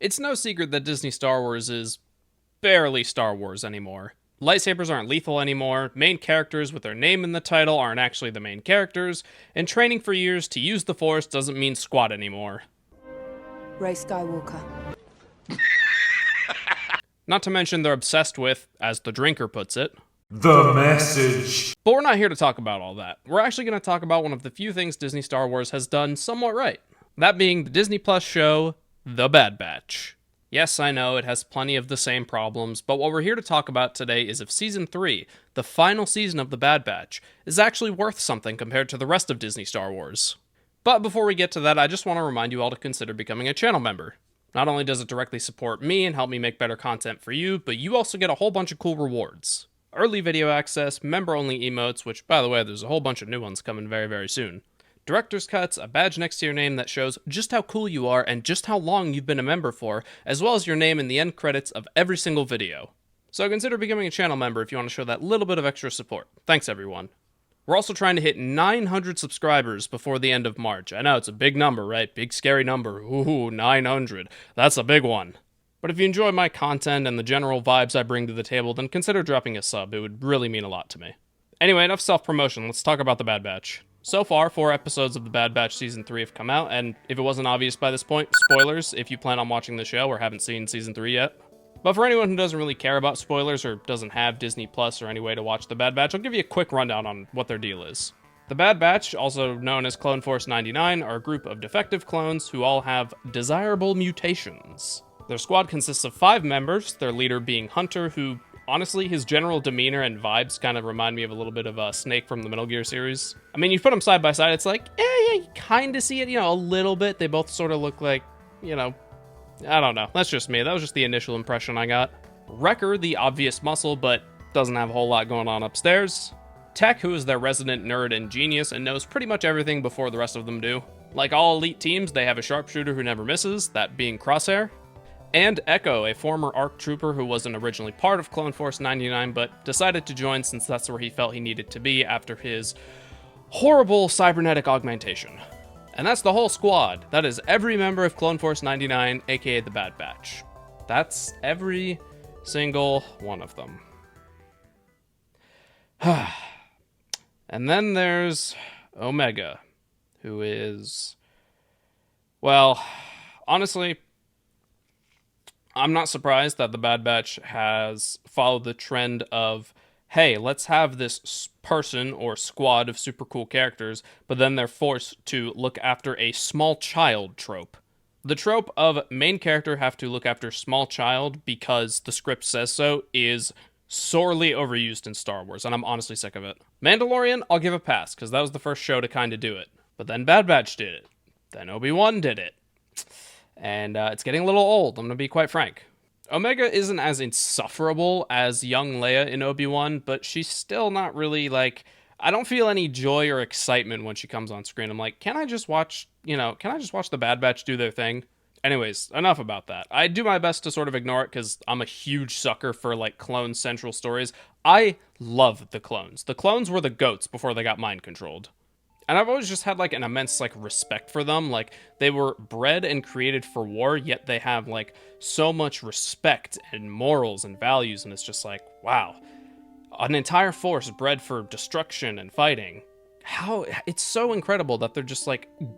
It's no secret that Disney Star Wars is barely Star Wars anymore. Lightsabers aren't lethal anymore, main characters with their name in the title aren't actually the main characters, and training for years to use the Force doesn't mean squat anymore. Rey Skywalker. Not to mention they're obsessed with, as the drinker puts it, the message. But we're not here to talk about all that. We're actually going to talk about one of the few things Disney Star Wars has done somewhat right. That being the Disney Plus show, The Bad Batch. Yes, I know it has plenty of the same problems, but what we're here to talk about today is if Season 3, the final season of The Bad Batch, is actually worth something compared to the rest of Disney Star Wars. But before we get to that, I just want to remind you all to consider becoming a channel member. Not only does it directly support me and help me make better content for you, but you also get a whole bunch of cool rewards. Early video access, member-only emotes, which, by the way, there's a whole bunch of new ones coming very, very soon. Director's cuts, a badge next to your name that shows just how cool you are and just how long you've been a member for, as well as your name in the end credits of every single video. So consider becoming a channel member if you want to show that little bit of extra support. Thanks, everyone. We're also trying to hit 900 subscribers before the end of March. I know, it's a big number, right? Big, scary number. Ooh, 900. That's a big one. But if you enjoy my content and the general vibes I bring to the table, then consider dropping a sub. It would really mean a lot to me. Anyway, enough self-promotion. Let's talk about The Bad Batch. So far, 4 episodes of The Bad Batch Season 3 have come out, and if it wasn't obvious by this point, spoilers if you plan on watching the show or haven't seen Season 3 yet. But for anyone who doesn't really care about spoilers or doesn't have Disney Plus or any way to watch The Bad Batch, I'll give you a quick rundown on what their deal is. The Bad Batch, also known as Clone Force 99, are a group of defective clones who all have desirable mutations. Their squad consists of 5 members, their leader being Hunter, who, honestly, his general demeanor and vibes kind of remind me of a little bit of Snake from the Metal Gear series. I mean, you put them side by side, it's like, yeah, you kind of see it, a little bit. They both sort of look like, I don't know. That's just me. That was just the initial impression I got. Wrecker, the obvious muscle, but doesn't have a whole lot going on upstairs. Tech, who is their resident nerd and genius and knows pretty much everything before the rest of them do. Like all elite teams, they have a sharpshooter who never misses, that being Crosshair. And Echo, a former ARC trooper who wasn't originally part of Clone Force 99, but decided to join since that's where he felt he needed to be after his horrible cybernetic augmentation. And that's the whole squad. That is every member of Clone Force 99, aka the Bad Batch. That's every single one of them. And then there's Omega, who is, well, honestly, I'm not surprised that the Bad Batch has followed the trend of, hey, let's have this person or squad of super cool characters, but then they're forced to look after a small child trope. The trope of main character have to look after small child because the script says so is sorely overused in Star Wars, and I'm honestly sick of it. Mandalorian, I'll give a pass, because that was the first show to kind of do it. But then Bad Batch did it. Then Obi-Wan did it. And it's getting a little old, I'm going to be quite frank. Omega isn't as insufferable as young Leia in Obi-Wan, but she's still not really, I don't feel any joy or excitement when she comes on screen. I'm like, can I just watch the Bad Batch do their thing? Anyways, enough about that. I do my best to sort of ignore it because I'm a huge sucker for, clone central stories. I love the clones. The clones were the goats before they got mind controlled. And I've always just had, an immense, respect for them. They were bred and created for war, yet they have, so much respect and morals and values, and it's just wow. An entire force bred for destruction and fighting. It's so incredible that they're just,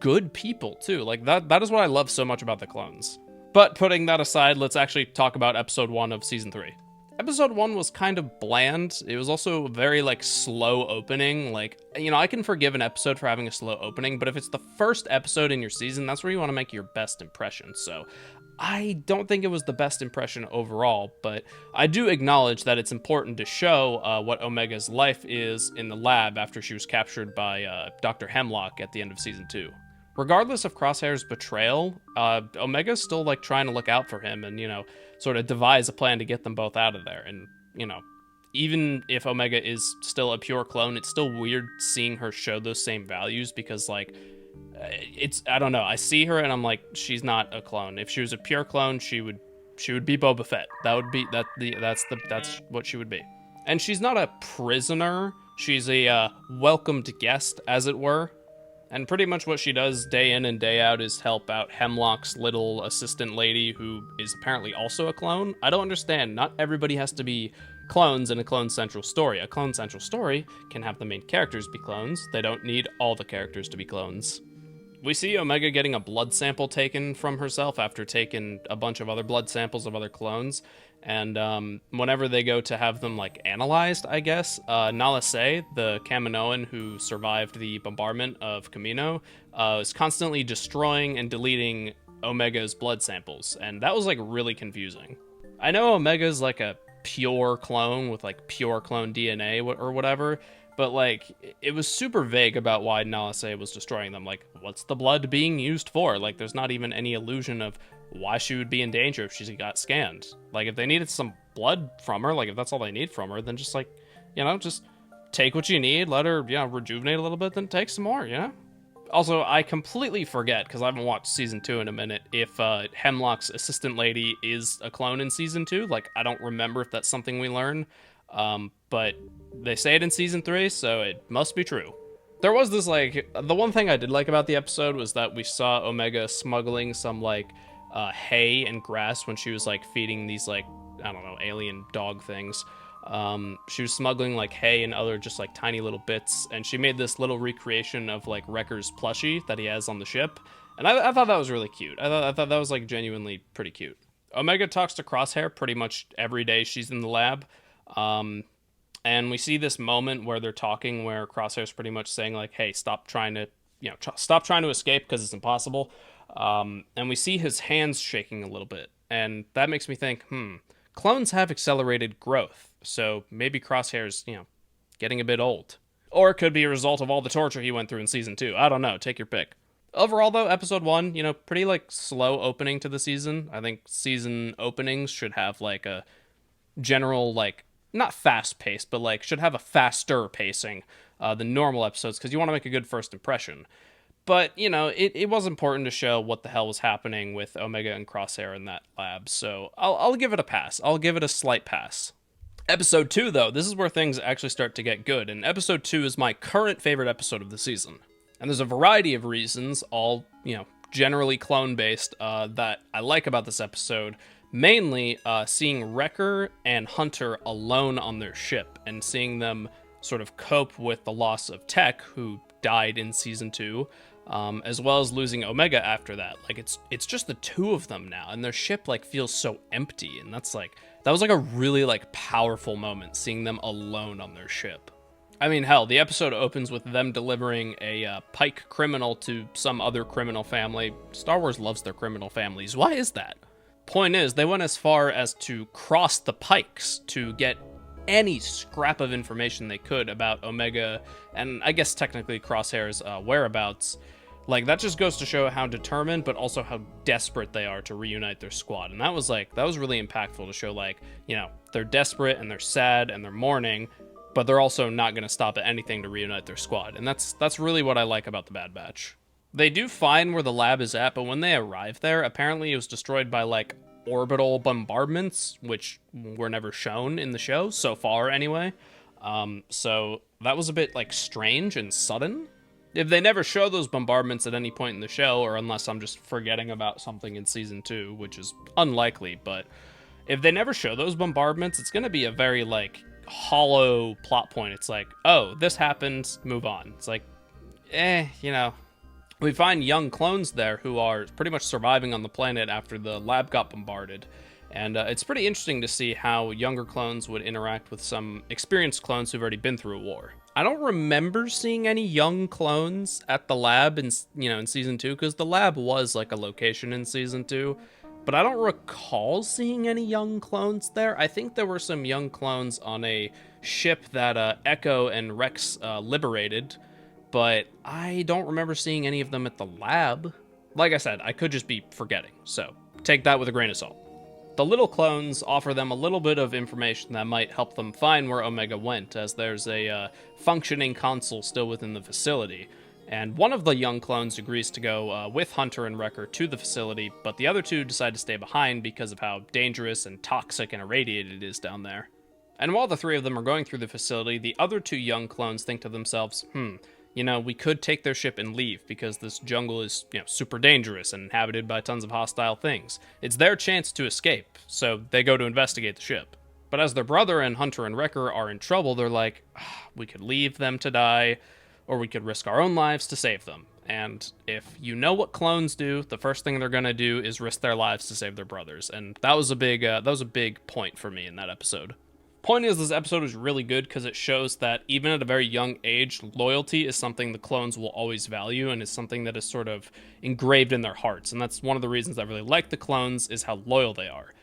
good people, too. That is what I love so much about the clones. But putting that aside, let's actually talk about Episode 1 of Season 3. Episode 1 was kind of bland. It was also very, slow opening. I can forgive an episode for having a slow opening, but if it's the first episode in your season, that's where you want to make your best impression. So I don't think it was the best impression overall, but I do acknowledge that it's important to show what Omega's life is in the lab after she was captured by Dr. Hemlock at the end of Season 2. Regardless of Crosshair's betrayal, Omega's still, trying to look out for him and, sort of devise a plan to get them both out of there. And, even if Omega is still a pure clone, it's still weird seeing her show those same values because, I don't know. I see her and I'm like, she's not a clone. If she was a pure clone, she would be Boba Fett. That's what she would be. And she's not a prisoner. She's a welcomed guest, as it were. And pretty much what she does day in and day out is help out Hemlock's little assistant lady, who is apparently also a clone. I don't understand. Not everybody has to be clones in a Clone Central story. A Clone Central story can have the main characters be clones. They don't need all the characters to be clones. We see Omega getting a blood sample taken from herself after taking a bunch of other blood samples of other clones. And whenever they go to have them, like, analyzed, I guess, Nala Se, the Kaminoan who survived the bombardment of Kamino, is constantly destroying and deleting Omega's blood samples. And that was, like, really confusing. I know Omega's, like, a pure clone with, like, pure clone DNA or whatever, but, like, it was super vague about why Nala Se was destroying them. Like, what's the blood being used for? Like, there's not even any illusion of why she would be in danger if she got scanned. Like, if they needed some blood from her, like, if that's all they need from her, then just, like, just take what you need, let her, rejuvenate a little bit, then take some more, Also, I completely forget, because I haven't watched Season 2 in a minute, if Hemlock's assistant lady is a clone in Season 2. Like, I don't remember if that's something we learn. But they say it in Season 3, so it must be true. There was this, like, the one thing I did like about the episode was that we saw Omega smuggling some, like, hay and grass when she was, like, feeding these, like, I don't know, alien dog things. She was smuggling, like, hay and other just, like, tiny little bits, and she made this little recreation of, like, Wrecker's plushie that he has on the ship, and I thought that was really cute. I thought that was, like, genuinely pretty cute. Omega talks to Crosshair pretty much every day she's in the lab, and we see this moment where they're talking where Crosshair's pretty much saying, like, hey, stop trying to escape because it's impossible. And we see his hands shaking a little bit, and that makes me think, clones have accelerated growth, so maybe Crosshair's, getting a bit old. Or it could be a result of all the torture he went through in Season 2. I don't know, take your pick. Overall, though, Episode 1, pretty, like, slow opening to the season. I think season openings should have, like, a general, like, not fast-paced, but, like, should have a faster pacing than normal episodes, because you want to make a good first impression. But, it was important to show what the hell was happening with Omega and Crosshair in that lab, so I'll give it a pass. I'll give it a slight pass. Episode 2, though, this is where things actually start to get good, and Episode 2 is my current favorite episode of the season. And there's a variety of reasons, all, generally clone-based, that I like about this episode. Mainly, seeing Wrecker and Hunter alone on their ship, and seeing them sort of cope with the loss of Tech, who died in Season 2, as well as losing Omega after that. Like, it's just the two of them now, and their ship, like, feels so empty, and that was, like, a really, like, powerful moment, seeing them alone on their ship. I mean, hell, the episode opens with them delivering a Pike criminal to some other criminal family. Star Wars loves their criminal families. Why is that? Point is, they went as far as to cross the Pikes to get any scrap of information they could about Omega, and I guess technically Crosshair's whereabouts. Like, that just goes to show how determined, but also how desperate they are to reunite their squad. And that was really impactful to show, like, they're desperate and they're sad and they're mourning, but they're also not going to stop at anything to reunite their squad. And that's really what I like about the Bad Batch. They do find where the lab is at, but when they arrive there, apparently it was destroyed by, like, orbital bombardments, which were never shown in the show, so far anyway. So that was a bit, like, strange and sudden. If they never show those bombardments at any point in the show, or unless I'm just forgetting about something in Season 2, which is unlikely, but if they never show those bombardments, it's going to be a very, like, hollow plot point. It's like, oh, this happened, move on. It's like, we find young clones there who are pretty much surviving on the planet after the lab got bombarded. And it's pretty interesting to see how younger clones would interact with some experienced clones who've already been through a war. I don't remember seeing any young clones at the lab in Season 2, because the lab was like a location in Season 2. But I don't recall seeing any young clones there. I think there were some young clones on a ship that Echo and Rex liberated, but I don't remember seeing any of them at the lab. Like I said, I could just be forgetting, so take that with a grain of salt. The little clones offer them a little bit of information that might help them find where Omega went, as there's a functioning console still within the facility. And one of the young clones agrees to go with Hunter and Wrecker to the facility, but the other two decide to stay behind because of how dangerous and toxic and irradiated it is down there. And while the three of them are going through the facility, the other two young clones think to themselves, we could take their ship and leave because this jungle is, super dangerous and inhabited by tons of hostile things. It's their chance to escape, so they go to investigate the ship. But as their brother and Hunter and Wrecker are in trouble, they're like, we could leave them to die, or we could risk our own lives to save them. And if you know what clones do, the first thing they're gonna do is risk their lives to save their brothers. And that was a big point for me in that episode. Point is, this episode is really good because it shows that even at a very young age, loyalty is something the clones will always value and is something that is sort of engraved in their hearts. And that's one of the reasons I really like the clones, is how loyal they are.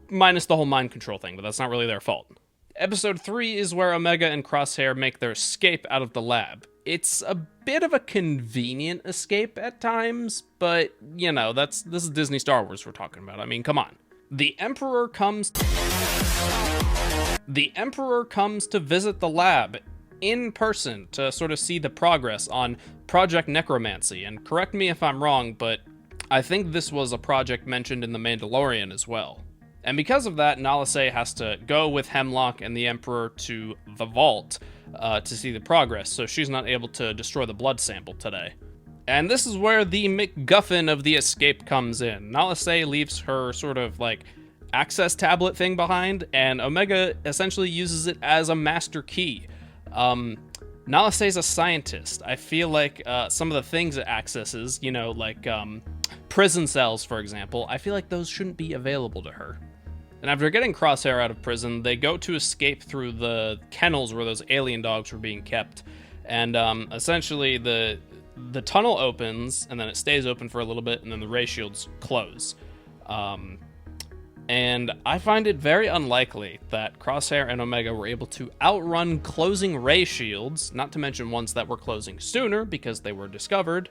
Minus the whole mind control thing, but that's not really their fault. Episode 3 is where Omega and Crosshair make their escape out of the lab. It's a bit of a convenient escape at times, but, this is Disney Star Wars we're talking about. I mean, come on. The Emperor comes to visit the lab in person to sort of see the progress on Project Necromancy. And correct me if I'm wrong, but I think this was a project mentioned in The Mandalorian as well. And because of that, Nala Se has to go with Hemlock and the Emperor to the vault to see the progress, so she's not able to destroy the blood sample today. And this is where the MacGuffin of the escape comes in. Nala Se leaves her sort of access tablet thing behind, and Omega essentially uses it as a master key. Nala Se's a scientist. I feel like some of the things it accesses, prison cells, for example, I feel like those shouldn't be available to her. And after getting Crosshair out of prison, they go to escape through the kennels where those alien dogs were being kept. And essentially the tunnel opens, and then it stays open for a little bit, and then the ray shields close. And I find it very unlikely that Crosshair and Omega were able to outrun closing ray shields, not to mention ones that were closing sooner because they were discovered.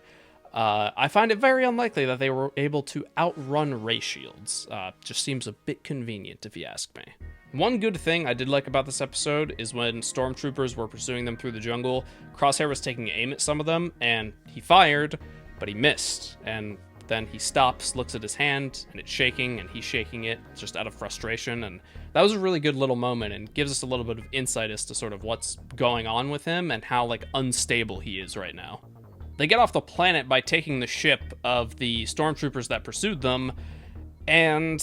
I find it very unlikely that they were able to outrun ray shields. Just seems a bit convenient, if you ask me. One good thing I did like about this episode is when stormtroopers were pursuing them through the jungle, Crosshair was taking aim at some of them, and he fired, but he missed. And then he stops, looks at his hand, and it's shaking, and he's shaking it just out of frustration. And that was a really good little moment and gives us a little bit of insight as to sort of what's going on with him and how unstable he is right now. They get off the planet by taking the ship of the stormtroopers that pursued them, and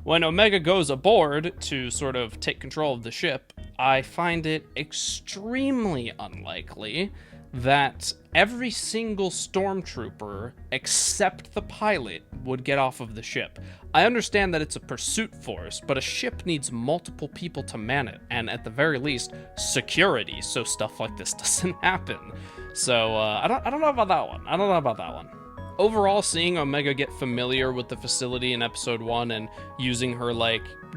when Omega goes aboard to sort of take control of the ship, I find it extremely unlikely that every single stormtrooper except the pilot would get off of the ship. I understand that it's a pursuit force, but a ship needs multiple people to man it, and at the very least, security, so stuff like this doesn't happen. So, I don't know about that one. Overall, seeing Omega get familiar with the facility in episode 1 and using her,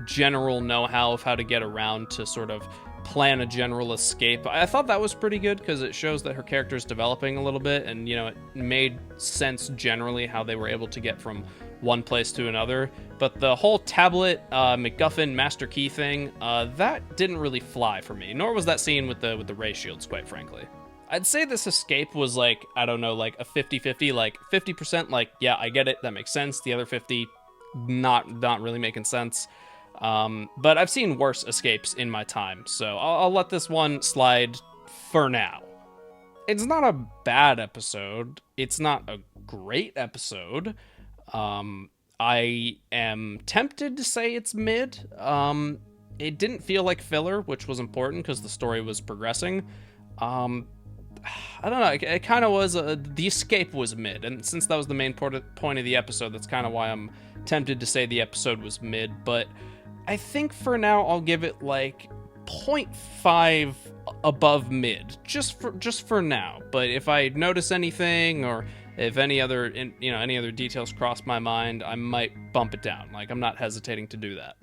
general know-how of how to get around to sort of plan a general escape, I thought that was pretty good because it shows that her character is developing a little bit, and, it made sense generally how they were able to get from one place to another. But the whole tablet, MacGuffin, Master Key thing, that didn't really fly for me, nor was that scene with the ray shields, quite frankly. I'd say this escape was a 50-50, 50%, yeah, I get it, that makes sense. The other 50, not really making sense. But I've seen worse escapes in my time, so I'll let this one slide for now. It's not a bad episode. It's not a great episode. I am tempted to say it's mid. It didn't feel like filler, which was important because the story was progressing. I don't know, it kind of was, the escape was mid, and since that was the main point of the episode, that's kind of why I'm tempted to say the episode was mid, but I think for now I'll give it 0.5 above mid, just for now. But if I notice anything, or if any other details cross my mind, I might bump it down. I'm not hesitating to do that.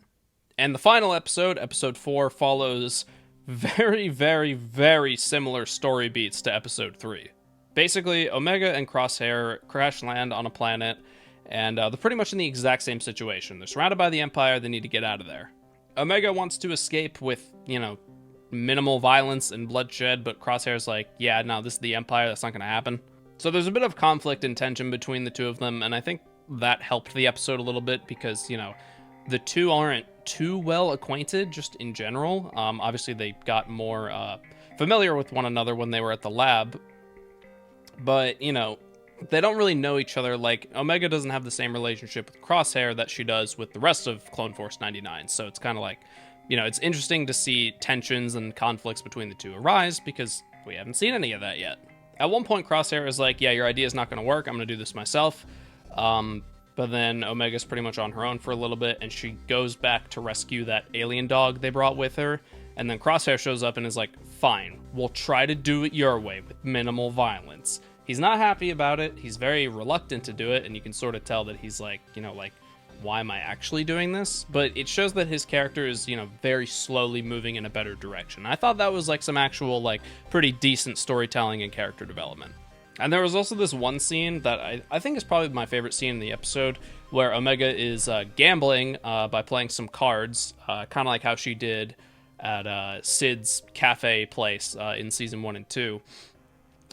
And the final episode, episode 4, follows very, very, very similar story beats to episode 3. Basically, Omega and Crosshair crash land on a planet, and they're pretty much in the exact same situation. They're surrounded by the Empire, they need to get out of there. Omega wants to escape with, minimal violence and bloodshed, but Crosshair's yeah, no, this is the Empire, that's not gonna happen. So there's a bit of conflict and tension between the two of them, and I think that helped the episode a little bit because, the two aren't too well acquainted just in general. Obviously, they got more familiar with one another when they were at the lab, But, they don't really know each other. Like, Omega doesn't have the same relationship with Crosshair that she does with the rest of Clone Force 99. So it's kind of like, it's interesting to see tensions and conflicts between the two arise because we haven't seen any of that yet. At one point, Crosshair is like, yeah, your idea is not going to work. I'm going to do this myself. But then Omega's pretty much on her own for a little bit, and she goes back to rescue that alien dog they brought with her. And then Crosshair shows up and is like, fine, we'll try to do it your way with minimal violence. He's not happy about it. He's very reluctant to do it, and you can sort of tell that he's like, why am I actually doing this? But it shows that his character is, very slowly moving in a better direction. I thought that was like some actual, pretty decent storytelling and character development. And there was also this one scene that I think is probably my favorite scene in the episode, where Omega is gambling by playing some cards, kind of like how she did at Sid's cafe place in season 1 and 2.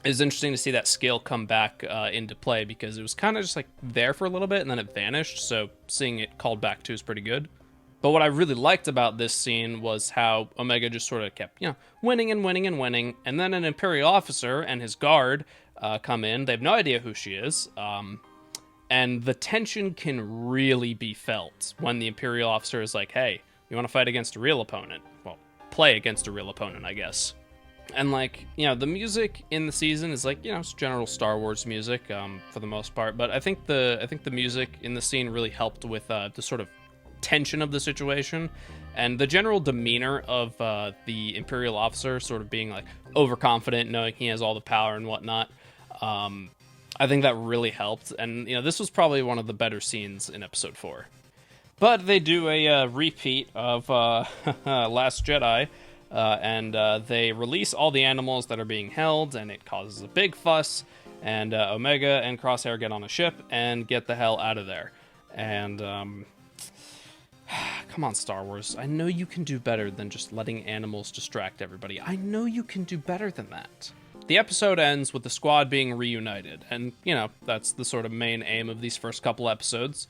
It was interesting to see that skill come back into play because it was kind of just like there for a little bit and then it vanished. So seeing it called back to is pretty good. But what I really liked about this scene was how Omega just sort of kept, winning and winning and winning. And then an Imperial officer and his guard come in. They have no idea who she is. And the tension can really be felt when the Imperial officer is like, hey, you want to fight against a real opponent? Well, play against a real opponent, I guess. And the music in the season is it's general Star Wars music for the most part. But I think the music in the scene really helped with the sort of tension of the situation and the general demeanor of the Imperial officer sort of being overconfident, knowing he has all the power and whatnot. I think that really helped. And, this was probably one of the better scenes in episode 4. But they do a repeat of Last Jedi. And they release all the animals that are being held, and it causes a big fuss, and Omega and Crosshair get on a ship and get the hell out of there. And, come on, Star Wars. I know you can do better than just letting animals distract everybody. I know you can do better than that. The episode ends with the squad being reunited, and, that's the sort of main aim of these first couple episodes.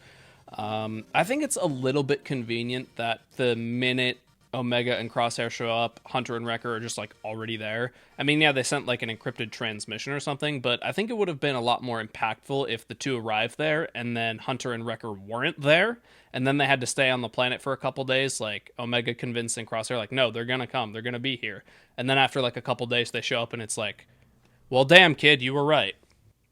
I think it's a little bit convenient that the minute Omega and Crosshair show up, Hunter and Wrecker are just already there. I mean, yeah, they sent an encrypted transmission or something, but I think it would have been a lot more impactful if the two arrived there and then Hunter and Wrecker weren't there, and then they had to stay on the planet for a couple days, Omega convincing Crosshair, no, they're gonna come, they're gonna be here. And then after a couple days they show up and it's well, damn, kid, you were right.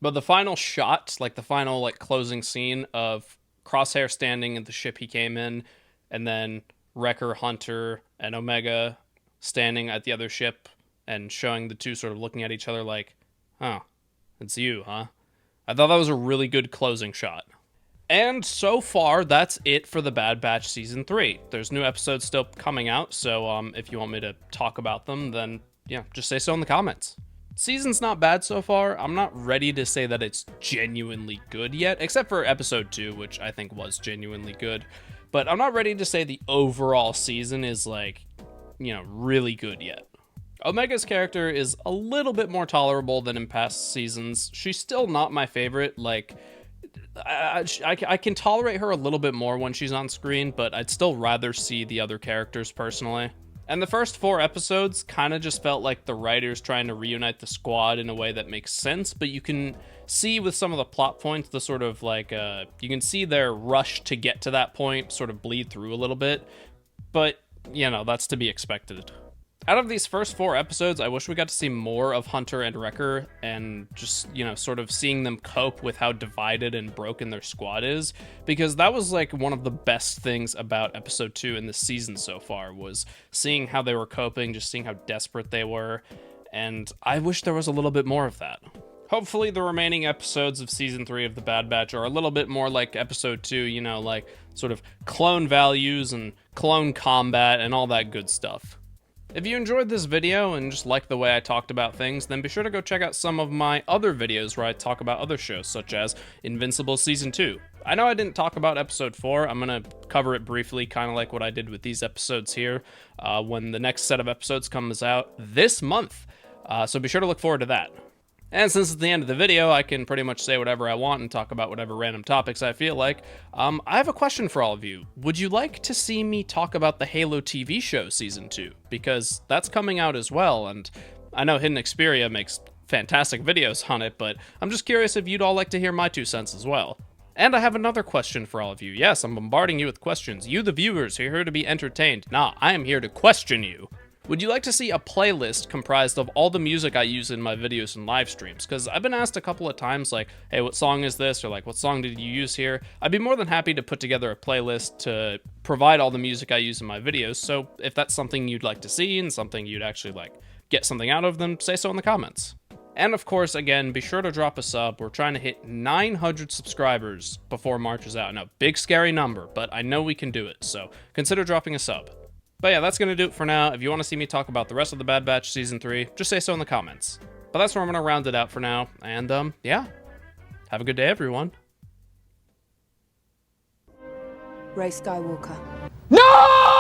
But the final shot, the final closing scene of Crosshair standing at the ship he came in, and then Wrecker, Hunter, and Omega standing at the other ship and showing the two sort of looking at each other oh, it's you, huh? I thought that was a really good closing shot. And so far, that's it for The Bad Batch Season 3. There's new episodes still coming out, so if you want me to talk about them, then just say so in the comments. Season's not bad so far. I'm not ready to say that it's genuinely good yet, except for episode 2, which I think was genuinely good. But I'm not ready to say the overall season is really good yet. Omega's character is a little bit more tolerable than in past seasons. She's still not my favorite. I can tolerate her a little bit more when she's on screen, but I'd still rather see the other characters personally. And the first 4 episodes kind of just felt like the writers trying to reunite the squad in a way that makes sense, but you can see with some of the plot points, the sort of you can see their rush to get to that point sort of bleed through a little bit, but, that's to be expected. Out of these first 4 episodes, I wish we got to see more of Hunter and Wrecker and just, sort of seeing them cope with how divided and broken their squad is, because that was one of the best things about episode 2 in this season so far, was seeing how they were coping, just seeing how desperate they were, and I wish there was a little bit more of that. Hopefully the remaining episodes of season 3 of The Bad Batch are a little bit more like episode 2, sort of clone values and clone combat and all that good stuff. If you enjoyed this video and just like the way I talked about things, then be sure to go check out some of my other videos where I talk about other shows, such as Invincible Season 2. I know I didn't talk about Episode 4, I'm going to cover it briefly, kind of like what I did with these episodes here, when the next set of episodes comes out this month, so be sure to look forward to that. And since it's the end of the video, I can pretty much say whatever I want and talk about whatever random topics I feel like. I have a question for all of you. Would you like to see me talk about the Halo TV show Season 2? Because that's coming out as well, and I know Hidden Xperia makes fantastic videos on it, but I'm just curious if you'd all like to hear my 2 cents as well. And I have another question for all of you. Yes, I'm bombarding you with questions. You, the viewers, are here to be entertained. Nah, I am here to question you. Would you like to see a playlist comprised of all the music I use in my videos and live streams? Because I've been asked a couple of times, like, hey, what song is this? Or like, what song did you use here? I'd be more than happy to put together a playlist to provide all the music I use in my videos. So if that's something you'd like to see and something you'd actually like get something out of, then say so in the comments. And of course, again, be sure to drop a sub. We're trying to hit 900 subscribers before March is out. Now, big scary number, but I know we can do it. So consider dropping a sub. But yeah, that's going to do it for now. If you want to see me talk about the rest of the Bad Batch Season 3, just say so in the comments. But that's where I'm going to round it out for now. And, yeah. Have a good day, everyone. Rey Skywalker. No!